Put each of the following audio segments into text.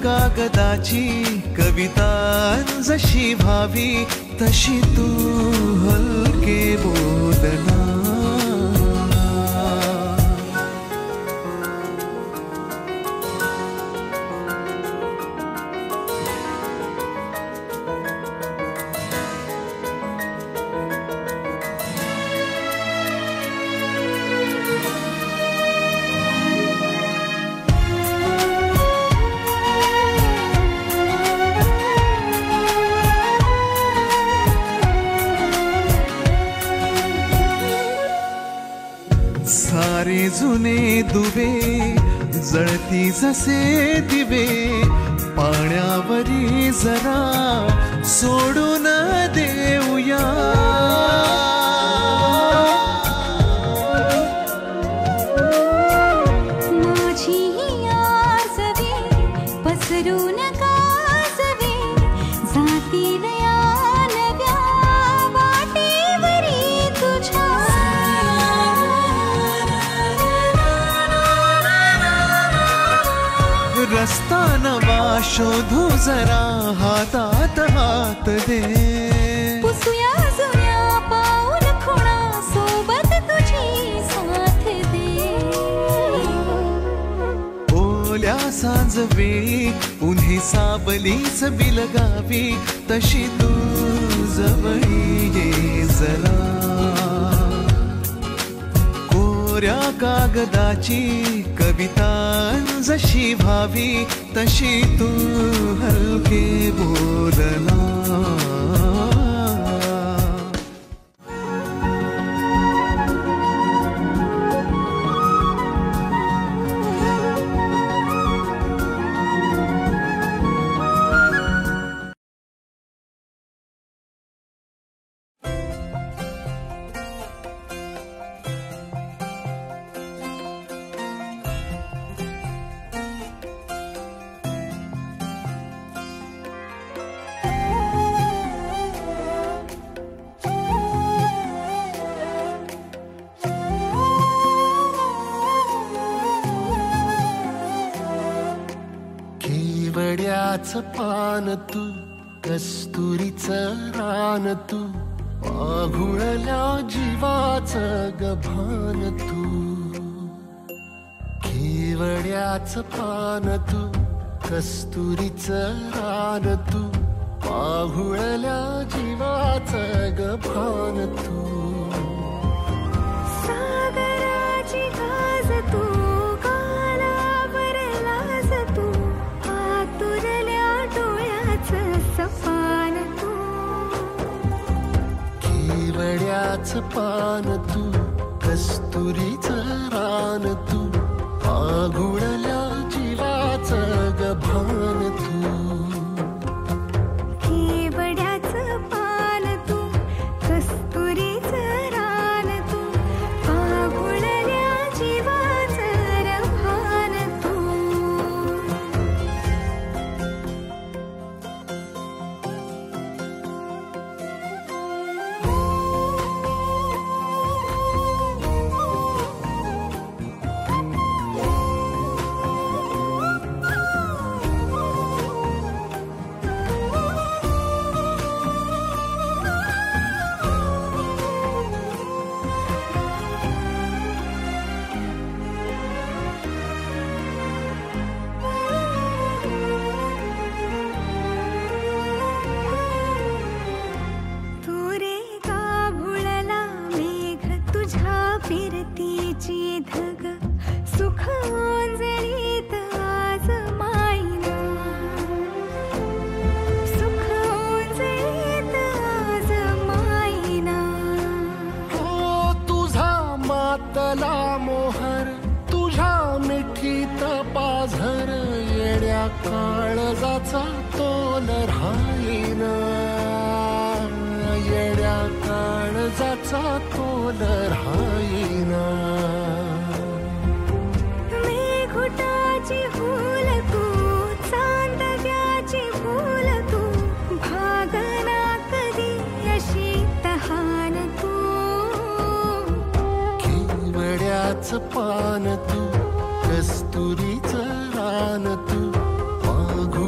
कागदाची कविता जशी व्हावी तशी तू हलके बोलना. सारे जुने दुवे जळती जसे दिवे पाण्यावरी जरा सोडून देऊया. माझी आसवे पसरून कासवे जातील या नव्या वाटेवरी तुझ्या. रस्ता नवा शोधू जरा हातात हात दे. पुसूया जुन्या पाऊल खुणा सोबत तुझी साथ दे. ओल्या सांजवेळी उन्ही सावलीच बिलगावी तशी तू जवळी ये जरा. कोऱ्या कागदाची कविता जशी व्हावी तशी तू हलके बोलना. केवड्याचं पान तू कस्तुरीचं रान तू पाघुळल्या जीवाचं गभान तू. केवड्याचं पान तू कस्तुरीचं रान तू पाघुळल्या जीवाचं गभान तू. सागराची गाज तू गालावरलाज तू आतुरल्या डोळ्याचं सपान तू. केवड्याचं पान तू कस्तुरीचं रान तू पाघुळल्या जीवाचं गभान तू. केवड्याचं पान तू कस्तुरीचं रान तू पाघुळल्या जीवाचं रभान तू. फिरतीची धग सुख ओंजळीत आज मायना. सुख ओंजळीत आज मायना. हो तुझा मातला मोहर तुझ्या मिठीत पाझर येड्या काळजाचा तोल राहीना. येड्या काळजाचा तोल राहीना. मेघुटाची फूल तू चांदव्याची फूल तू भागना कधी अशी तहान तू. केवड्याचं पान तू कस्तुरीचं रान तू पाघुळल्या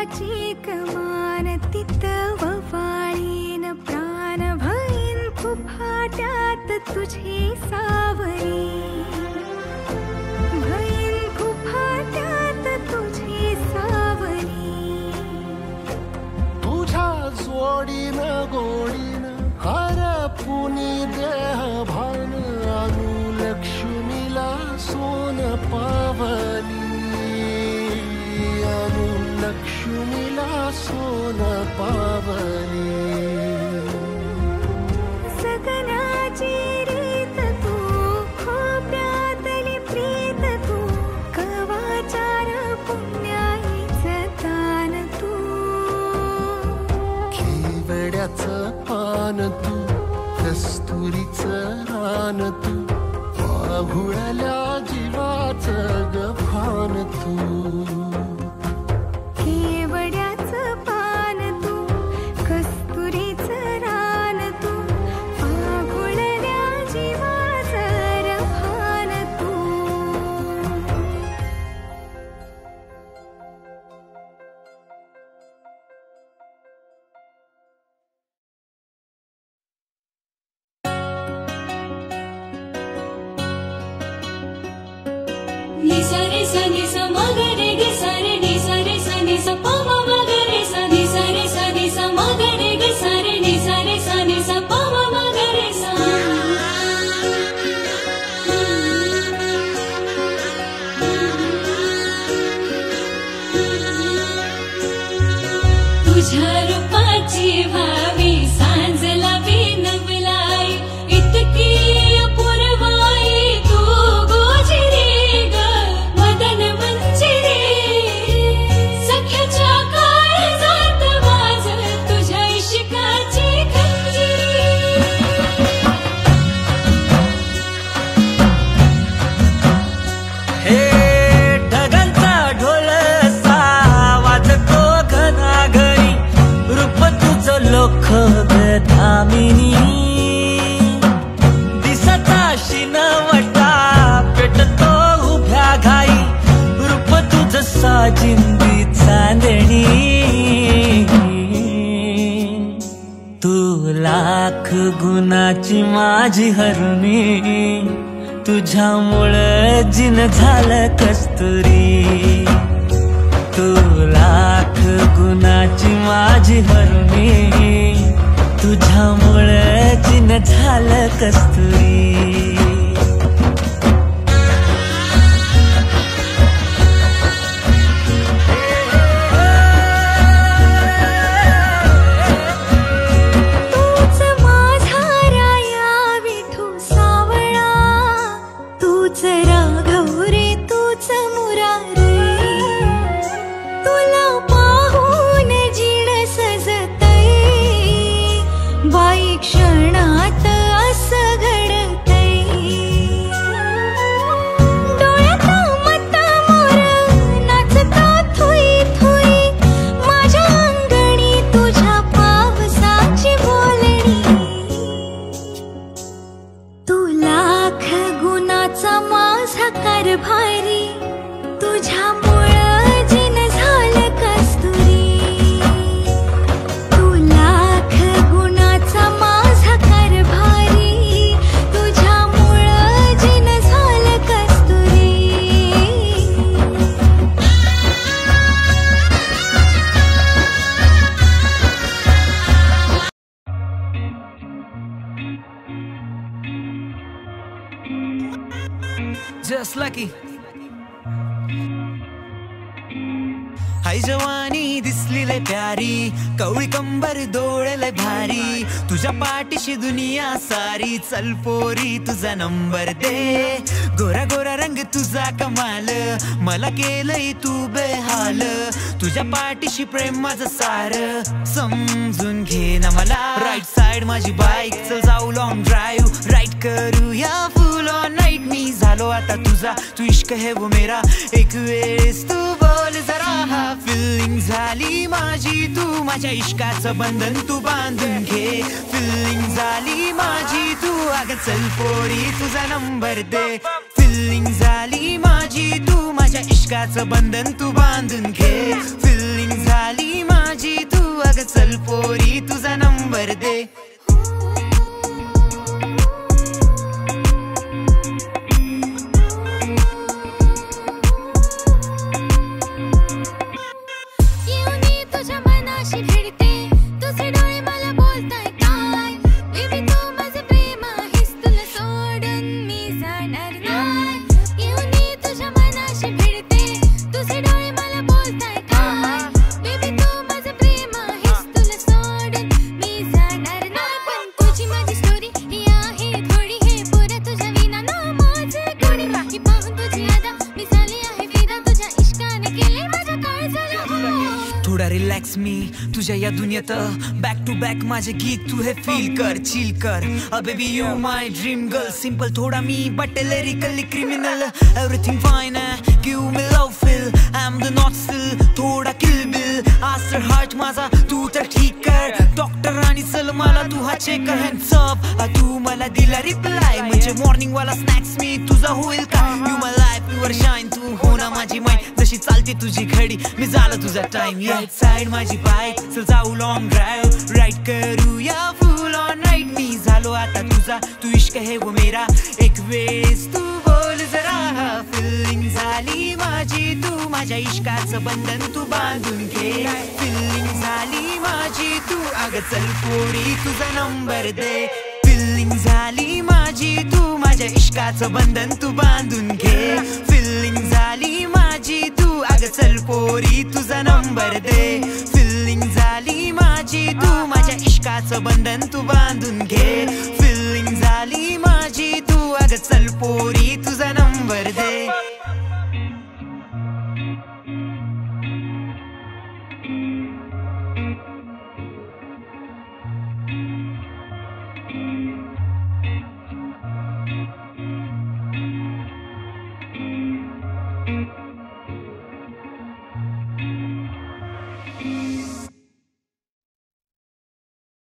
घोटाची कमान तिथं ववाळीन प्राण भईन फुफाट्यात तुझी सावरी भईन फुफाट्यात तुझी सावरी तुझ्या जोडीनं गोडीनं हरपुनी देह भान अनुलक्ष्मीला सोन पावली अनुलक्ष्मीला सोन पावली सगनाची रीत तू खोप्यातली प्रीत तू कवाचार पुण्याईचं दान तू केवड्याचं पान तू कस्तुरीचं रान तू पाहुळल्या जीवाचं गभान तू केवड्याचं पान तू कस्तुरीचं रान तू पाघुळल्या जीवाचं रभान तू नि सा रे सा नि सा म ग रे ग सा रे नि सा रे सा नि सा प म म ग रे सा नि सा रे सा नि सा म ग रे ग सा रे नि सा रे सा नि सा प म म ग रे सा तुझ्या रूपाची भावी सांजला विनवलाई इतकी अपूर्वाई तू गोजिरी ग मदन मंजिरी सख्याच्या काळजात वाज तुझ्या इश्काची खंजिरी हे ढगांचा ढोल वाजतो घनाघरी रूप तुझं लोख धामिनी दिसता शिनवटा पेटतो उभ्या घाई रूप तुझं साजिंदी चांदणी तू लाख गुणाची माझी हरुणी तुझ्यामुळं जिन झालं कस्तुरी तू लाख गुणाची माझी हरुणी तुझ्यामुळं जिन झालं कस्तुरी तूच माझा राया विठू सावळा तूच राघव रे तूच मुरारी तुला पाहून जीण सजतय बाई क्षणात असं घडतय डोळ्यात मत मोर नाचता थुई थुई माझ्या अंगणी तुझ्या पावसाची बोलणी तू लाख गुणाचा माझा कारभारी तुझ्यामुळं जिन झालं कस्तुरी तू लाख गुणाचा माझा कारभारी तुझ्यामुळं जिन झालं कस्तुरी Just lucky. हाय जवानी दिसली लय प्यारी कवळी कंबर डोळे भारी तुझ्या पाठीशी दुनिया सारी चल पोरी तुझा नंबर दे गोरा गोरा रंग तुझा कमाल मला केलंय तू बेहाल तुझ्या पाठीशी प्रेम माझं सार समजून घे ना मला राईट साइड माझी बाईक चल जाऊ लॉंग ड्राईव्ह राईट करूया फुल ऑन नाईट मी झालो आता तुझा तू इश्क है वो मेरा एक वेळेस तू बोल जरा फिलिंग झाली माझी तू माझ्या इश्काचं बंधन तू बांधून घे फिलिंग झाली माझी तू अगं चल पोरी तुझा नंबर दे फिलिंग झाली माझी तू माझ्या इश्काचं बंधन तू बांधून घे फिलिंग झाली थोडा रिलॅक्स मी तुझ्या या दुनियेत बॅक टू बॅक माझे गीत तू हे फील कर चिल कर baby you my dream girl simple थोडा मी but lyrically criminal everything fine give me love feel I am the not still थोडा किल बिल आज तर हार्ट माझा तू तर ठीक कर डॉक्टर आणि चल मला तू हा चेक कर हँड्स अप तू मला दिला रिप्लाय म्हणजे मॉर्निंग वाला स्नॅक्स मी तुझा होईल का you my life your shine तू हो ना माझी माइंड जशी चालते तुझी घडी मी झालं तुझा टाइम राईट साइड माझी बाईक चल जाऊ लॉंग ड्राईव्ह राईट करूया फुल ऑन राईट मी झालो आता तुझा तू इश्क है वो मेरा एक वेळेस तू बोल जरा फिलिंग झाली माझी तू माझ्या इश्काचं बंधन तू बांधून घे फिलिंग झाली माझी तू अगं चल पोरी तुझा नंबर दे फिलिंग झाली माझी तू माझ्या इश्काचं बंधन तू बांधून घे फिलिंग झाली माझी तू अगं चल पोरी तुझा नंबर दे फिलिंग झाली माझी तू माझ्या इश्काचं बंधन तू बांधून घे फिलिंग झाली माझी तू अगं चल पोरी तुझा नंबर दे